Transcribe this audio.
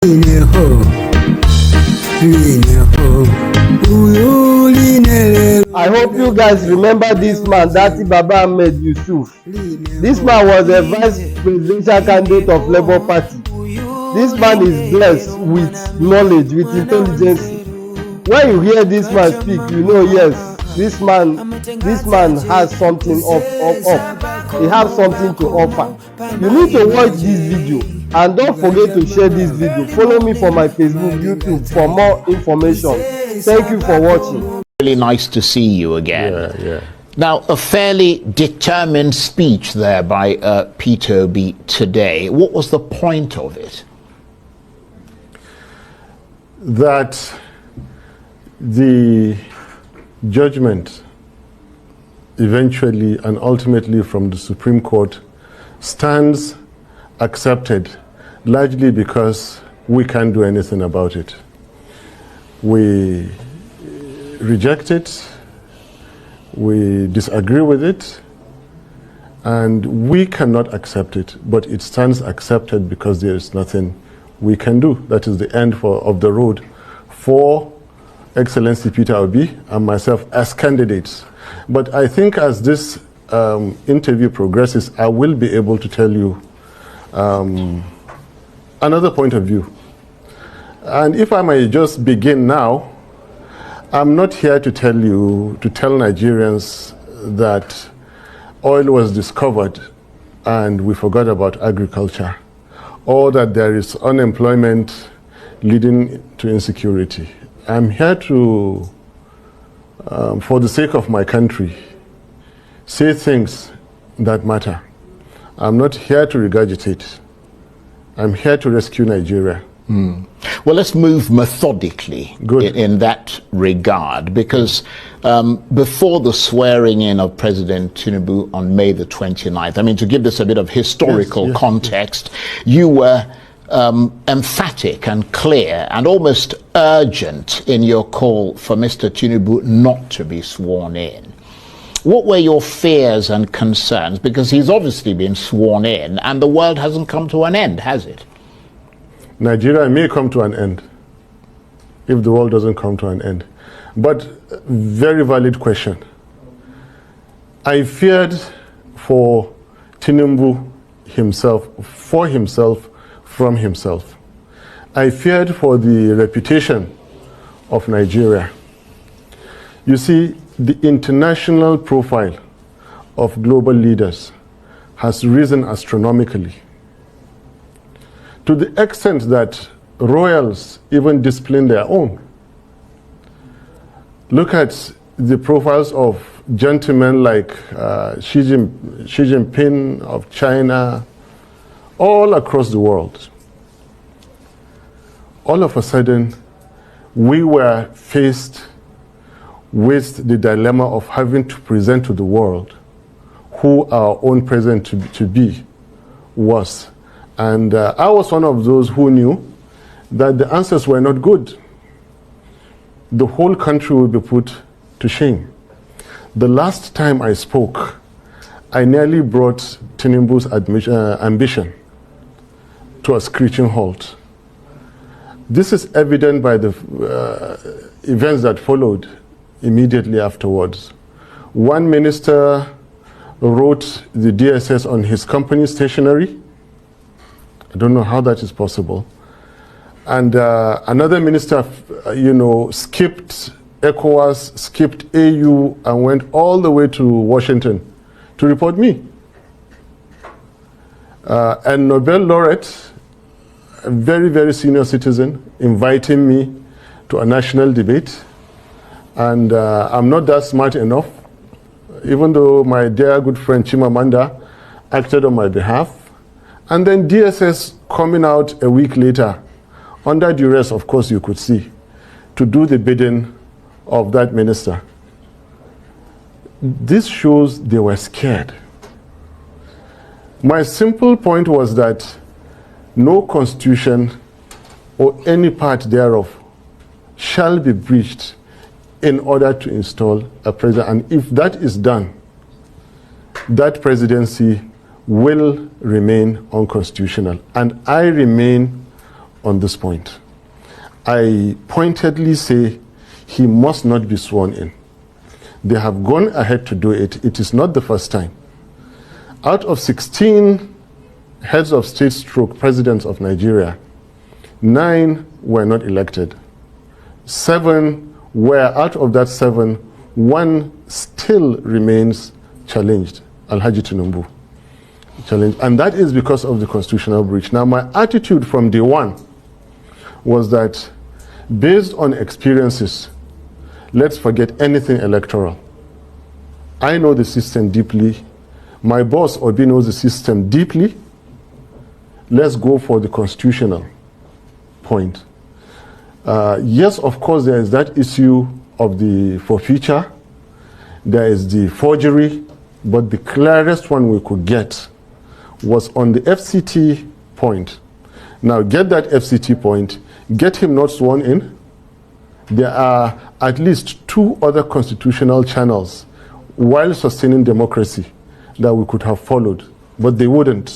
I hope you guys remember this man, Dati Baba Ahmed Yusuf. This man was a vice presidential candidate of Labour Party. This man is blessed with knowledge, with intelligence. When you hear this man speak, you know, yes, this man has something up. He has something to offer. You need to watch this video and don't forget to share this video. Follow me for my Facebook, YouTube for more information. Thank you for watching. Really nice to see you again. Yeah. Now, a fairly determined speech there by Peter Obi today. What was the point of it? That the judgment eventually and ultimately from the Supreme Court stands accepted, largely because we can't do anything about it. We reject it, we disagree with it, and we cannot accept it, but it stands accepted because there is nothing we can do. That is the end of the road for Excellency Peter Obi and myself as candidates. But I think as this interview progresses, I will be able to tell you another point of view. And if I may just begin now, I'm not here to tell Nigerians that oil was discovered and we forgot about agriculture, or that there is unemployment leading to insecurity. I'm here to, for the sake of my country, say things that matter. I'm not here to regurgitate. I'm here to rescue Nigeria. Well, let's move methodically in that regard, because before the swearing in of President TINUBU on May the 29th, I mean, to give this a bit of historical context, you were emphatic and clear and almost urgent in your call for Mr. TINUBU not to be sworn in. What were your fears and concerns? Because he's obviously been sworn in and the world hasn't come to an end, has it? Nigeria may come to an end if the world doesn't come to an end. But very valid question. I feared for TINUBU himself, for himself, from himself. I feared for the reputation of Nigeria. You see, the international profile of global leaders has risen astronomically, to the extent that royals even discipline their own. Look at the profiles of gentlemen like Xi Jinping of China, all across the world. All of a sudden, we were faced with the dilemma of having to present to the world who our own president to be was. And I was one of those who knew that the answers were not good. The whole country would be put to shame. The last time I spoke, I nearly brought TINUBU's ambition to a screeching halt. This is evident by the events that followed immediately afterwards. One minister wrote the DSS on his company's stationery. I don't know how that is possible. And another minister, skipped ECOWAS, skipped AU, and went all the way to Washington to report me. And Nobel laureate, a very, very senior citizen, inviting me to a national debate. And I'm not that smart enough, even though my dear good friend Chimamanda acted on my behalf. And then DSS coming out a week later, under duress, of course you could see, to do the bidding of that minister. This shows they were scared. My simple point was that no constitution or any part thereof shall be breached in order to install a president. And if that is done, that presidency will remain unconstitutional. And I remain on this point. I pointedly say he must not be sworn in. They have gone ahead to do it. It is not the first time. Out of 16 heads of state stroke presidents of Nigeria, 9 were not elected. 7 were, out of that 7, 1 still remains challenged, Alhaji TINUBU. Challenged. And that is because of the constitutional breach. Now, my attitude from day one was that, based on experiences, let's forget anything electoral. I know the system deeply. My boss, Obi, knows the system deeply. Let's go for the constitutional point. Yes, of course, there is that issue of the forfeiture. There is the forgery. But the clearest one we could get was on the FCT point. Now, get that FCT point, get him not sworn in. There are at least 2 other constitutional channels while sustaining democracy that we could have followed, but they wouldn't.